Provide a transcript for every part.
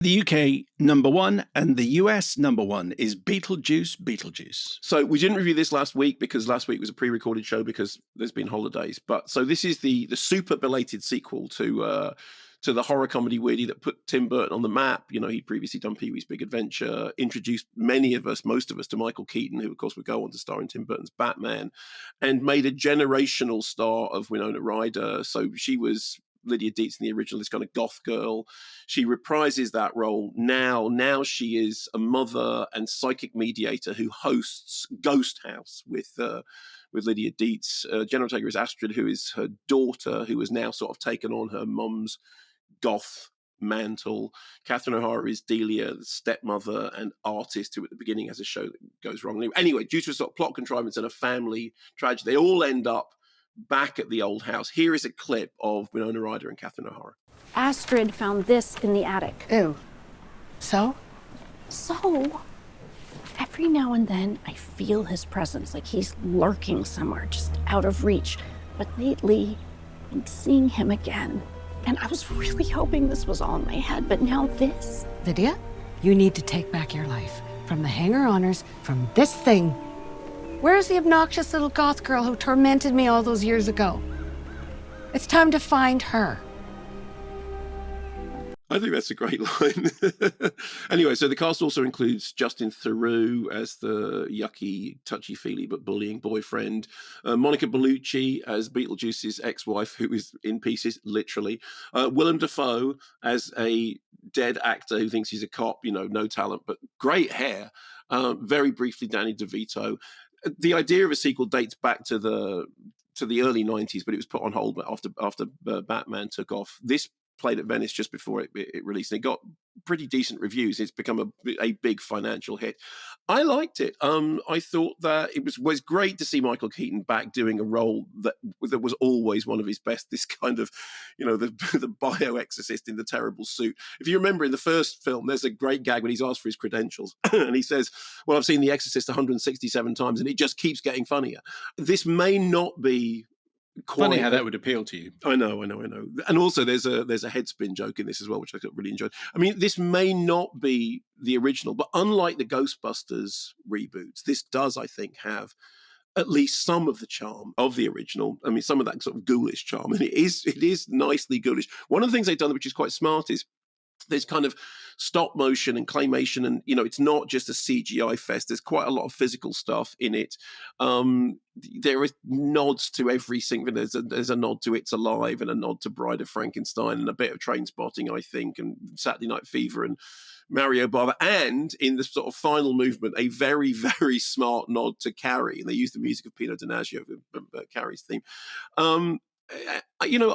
The UK #1 and the US #1 is Beetlejuice. So we didn't review this last week because last week was a pre-recorded show because there's been holidays. But so this is the super belated sequel to the horror comedy weirdie that put Tim Burton on the map. You know, he'd previously done Pee-wee's Big Adventure, introduced most of us to Michael Keaton, who of course would go on to star in Tim Burton's Batman, and made a generational star of Winona Ryder. So she was Lydia Deetz in the original, this kind of goth girl. She reprises that role now. Now she is a mother and psychic mediator who hosts Ghost House with Lydia Deetz. General Taker is Astrid, who is her daughter, who has now sort of taken on her mum's goth mantle. Catherine O'Hara is Delia, the stepmother and artist, who at the beginning has a show that goes wrong. Anyway, due to a sort of plot contrivance and a family tragedy, they all end up back at the old house. Here is a clip of Winona Ryder and Catherine O'Hara. Astrid found this in the attic. Ew. So, every now and then I feel his presence, like he's lurking somewhere, just out of reach. But lately, I'm seeing him again. And I was really hoping this was all in my head, but now this. Lydia, you need to take back your life from the hanger-oners, from this thing. Where's the obnoxious little goth girl who tormented me all those years ago? It's time to find her. I think that's a great line. Anyway, so the cast also includes Justin Theroux as the yucky, touchy-feely but bullying boyfriend, Monica Bellucci as Beetlejuice's ex-wife, who is in pieces, literally, Willem Dafoe as a dead actor who thinks he's a cop, you know, no talent, but great hair, very briefly Danny DeVito. The idea of a sequel dates back to the early 90s, but it was put on hold after Batman took off. This played at Venice just before it released, and it got pretty decent reviews. It's become a big financial hit. I liked it. I thought that it was great to see Michael Keaton back doing a role that was always one of his best. This kind of, you know, the bio-exorcist in the terrible suit. If you remember in the first film, there's a great gag when he's asked for his credentials, and he says, "Well, I've seen The Exorcist 167 times, and it just keeps getting funnier." This may not be Funny how that would appeal to you. I know. And also there's a headspin joke in this as well, which I really enjoyed. I mean, this may not be the original, but unlike the Ghostbusters reboots, this does, I think, have at least some of the charm of the original. I mean, some of that sort of ghoulish charm. And it is nicely ghoulish. One of the things they've done, which is quite smart, is there's kind of stop motion and claymation, and you know, it's not just a CGI fest. There's quite a lot of physical stuff in it. There is nods to every single. There's a nod to It's Alive and a nod to Bride of Frankenstein and a bit of Trainspotting, I think, and Saturday Night Fever and Mario Bava, and in the sort of final movement, a very, very smart nod to Carrie, and they use the music of Pino Donaggio for Carrie's theme. You know,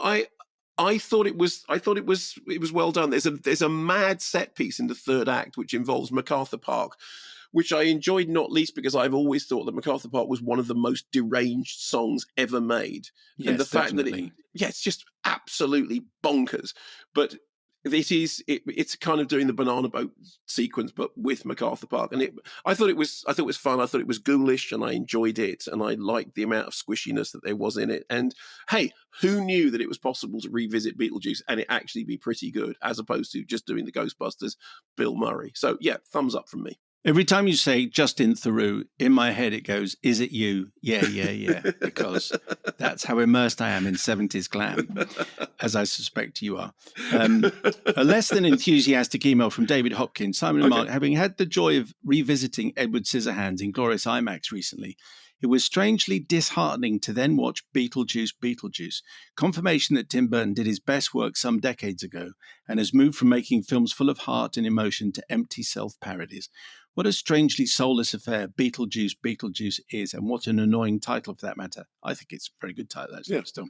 I thought it was well done. There's a mad set piece in the third act which involves MacArthur Park, which I enjoyed not least because I've always thought that MacArthur Park was one of the most deranged songs ever made. Yes, and the fact definitely. that it's just absolutely bonkers. But it's kind of doing the banana boat sequence, but with MacArthur Park, and I thought it was fun. I thought it was ghoulish, and I enjoyed it, and I liked the amount of squishiness that there was in it. And hey, who knew that it was possible to revisit Beetlejuice and it actually be pretty good, as opposed to just doing the Ghostbusters Bill Murray? So yeah, thumbs up from me. Every time you say Justin Theroux, in my head it goes, "Is it you?" Yeah, because that's how immersed I am in 70s glam, as I suspect you are. A less than enthusiastic email from David Hopkins. Simon and Mark, having had the joy of revisiting Edward Scissorhands in glorious IMAX recently, it was strangely disheartening to then watch Beetlejuice, confirmation that Tim Burton did his best work some decades ago and has moved from making films full of heart and emotion to empty self-parodies. What a strangely soulless affair Beetlejuice is, and what an annoying title for that matter. I think it's a very good title, actually. Yeah. Still.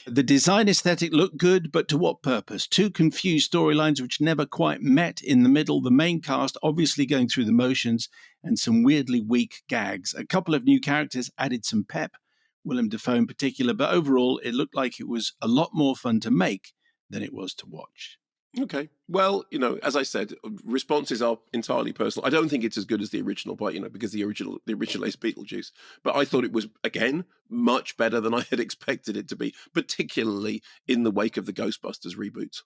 The design aesthetic looked good, but to what purpose? Two confused storylines which never quite met in the middle, the main cast obviously going through the motions, and some weirdly weak gags. A couple of new characters added some pep, Willem Dafoe in particular, but overall it looked like it was a lot more fun to make than it was to watch. Okay. Well, you know, as I said, responses are entirely personal. I don't think it's as good as the original, but, you know, because the original is Beetlejuice. But I thought it was, again, much better than I had expected it to be, particularly in the wake of the Ghostbusters reboots.